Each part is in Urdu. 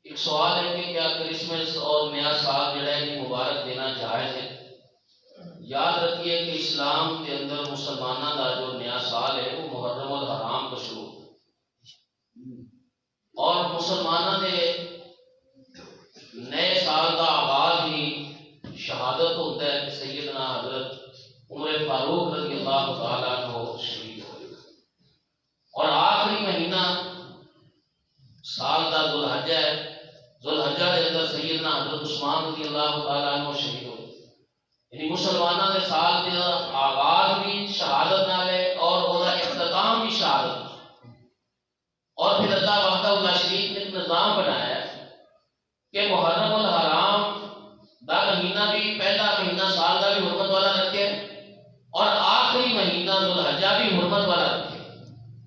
ایک سوال ہے کہ کیا کرسمس اور نیا سال جڑا ہے مبارک دینا جائز ہے؟ یاد رکھیے کہ اسلام کے اندر مسلمانوں کا جو نیا سال ہے وہ محرم الحرام کو شروع اور مسلمانوں کے نئے سال کا آغاز ہی شہادت ہوتا ہے کہ سیدنا حضرت عمر فاروق رضی اللہ تعالیٰ عنہ شہید ہوئے، اور آخری مہینہ سال کا ذوالحجہ ہے، ذوالحجہ کے اندر سیدنا حضرت عثمان رضی اللہ تعالیٰ عنہ شہید ہوئے۔ یعنی مسلمانوں کے سال کا آغاز بھی شہادت نال ہے اور وہ اختتام بھی شہادت، اور پھر اللہ وحدہ لا شریک نے ایک نظام بنایا ہے کہ محرم الحرام دا مہینہ بھی پہلا مہینہ سال کا بھی حرمت والا رکھے اور آخری مہینہ ذوالحجہ بھی حرمت والا رکھے۔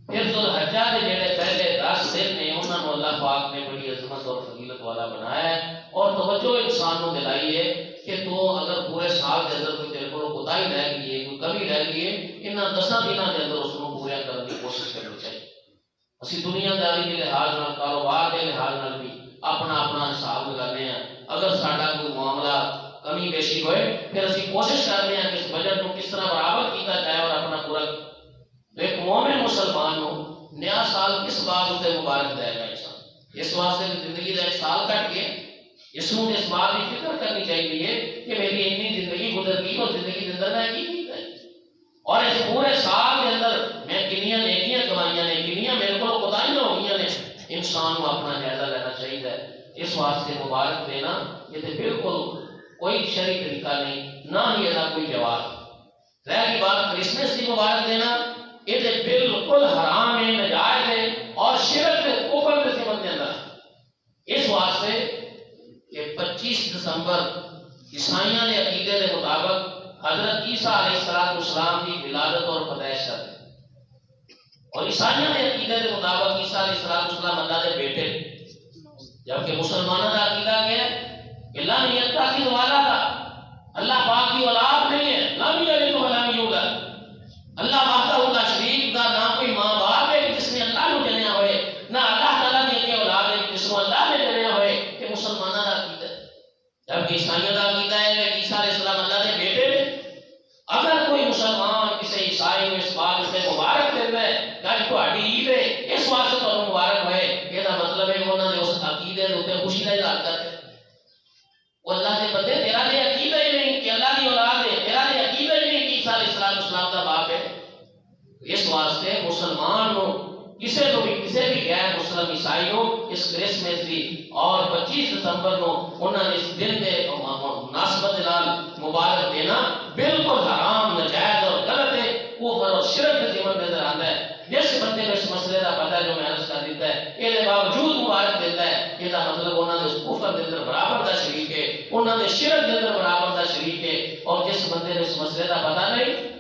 پھر ذوالحجہ کے جڑے پہلے 10 دن نے انہوں نے اللہ پاک نے بڑی عظمت اور فضیلت والا بنایا ہے، اور توجہ انسان کو دلائی ہے کہ تو اگر پورے سال کے اندر کوئی تیرے کو کوتاہی رہ گئی ہے، کوئی کمی رہ گئی ہے، ان 10 دنوں کے اندر اس کو پورا کرنے کی کوشش کرنی چاہیے۔ اسی دنیا داری کے لحاظ نال، کاروبار کے لحاظ نال بھی اپنا حساب لگانے ہیں۔ اگر ساڈا کوئی معاملہ کمی بیشی ہوئے پھر اسی کوشش کرتے ہیں کہ اس بجٹ کو کس طرح برابر کیتا جائے اور اپنا پورا۔ ایک مومن مسلمان کو نیا سال کس بات سے مبارک دے گا؟ انسان اس واسطے کہ زندگی کا ایک سال کٹ گیا، اس کو اس بات کی فکر کرنی چاہیے کہ میری اتنی زندگی گزر گئی اور زندگی کے اندر میں کی اور اس پورے سال کے اندر میں کنیاں نیکیاں کمائیاں نے، کنیاں میرے کو کوتاہیاں ہو گئی نے۔ انسان کو اپنا جائزہ لینا چاہیے۔ اس واسطے مبارک دینا یہ تو بالکل کوئی شرعی طریقہ نہیں، نہ ہی اللہ کوئی جواب۔ رہ گئی بات کرسمس کی مبارک دینا، یہ تو بالکل حرام ہے، ناجائز ہے اور شرک کفر کے سمجھ کے اندر۔ اس واسطے کہ 25 دسمبر عیسائیوں کے عقیدے کے مطابق حضرت عیسیٰ علیہ السلام کی ولادت اور پیدائش ہے، اور عیسائیوں کے عقیدے کے مطابق عیسیٰ علیہ السلام اللہ کے بیٹے، جبکہ مسلمانوں کا عقیدہ کیا ہے کہ لم یتخذ ولدا، اللہ پاک کی اولاد نہیں ہے، لم یلد ولم یولد۔ اللہ وحدہ لا شریک دا نہ کوئی ماں باپ ہے جس نے اللہ کو جنیا ہوئے، نہ اللہ تعالیٰ نے کوئی اولاد ہے جس کو اللہ نے جنیا ہوئے۔ کہ مسلمانوں کا عقیدہ ہے، جبکہ عیسائیوں کا عقیدہ ہے کہ عیسیٰ علیہ السلام اللہ کے بیٹے ہیں۔ اگر کوئی مسلمان کسی عیسائی کو اس بات سے مبارک دیتا ہے کہ آج تہاڈی عید ہے اس واسطے تمہیں مبارک ہوئے، یہ مطلب ہے کہ انہوں نے اس عقیدے کے اوپر خوشی کا اظہار کرتے ہیں۔ وہ اللہ کے بندے، تیرا یہ عقیدہ ہی نہیں کہ اللہ کی اولاد ہے، تیرا یہ عقیدہ ہی نہیں کہ عیسیٰ علیہ السلام کا باپ ہے۔ اس واسطے مسلمان کو کسی کو بھی کسی بھی غیر مسلم عیسائی کو اس کرسمس کی اور 25 دسمبر کو انہوں نے اس دن کے مناسبت نال مبارک دینا بالکل حرام، ناجائز اور غلط ہے، کفر اور شرک کے ضمن نظر آتا ہے۔ جس بندے کو اس مسئلے کا پتہ جو میں عرض کر دیتا ہے یہ باوجود مبارک دیتا ہے، یہ مطلب انہوں نے اس کفر کے اندر برابر کا شریک ہے، انہوں نے شرک کے اندر برابر کا شریک ہے۔ اور جس بندے کو اس مسئلے کا پتہ نہیں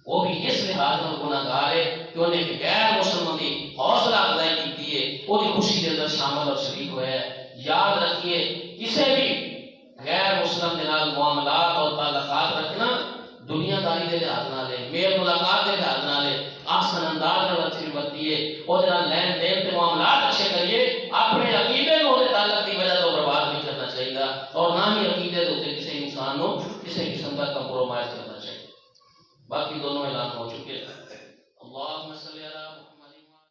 وہ بھی اس لحاظ میں گناہگار ہے کہ انہیں غیر مسلمان کی حوصلہ افزائی کی ہے، وہ خوشی کے اندر شامل اور شریک ہوئے ہیں۔ یاد رکھیے کسی بھی غیر مسلم کے نال معاملات اور تعلقات رکھنا دنیا داری کے لحاظ نال ہے، میل ملاقات کے لحاظ نال ہے، آسن انداز میں اچھی برتی ہے، اور جناب لین دین کے معاملات اچھے کریے۔ اپنے عقیدے کو تعلق کی وجہ تو برباد نہیں کرنا چاہیے، اور نہ ہی عقیدے کے کسی انسان کو کسی قسم کا کمپرومائز کرنا چاہیے۔ باقی دونوں اعلان ہو چکے ہیں۔ اللہم صلی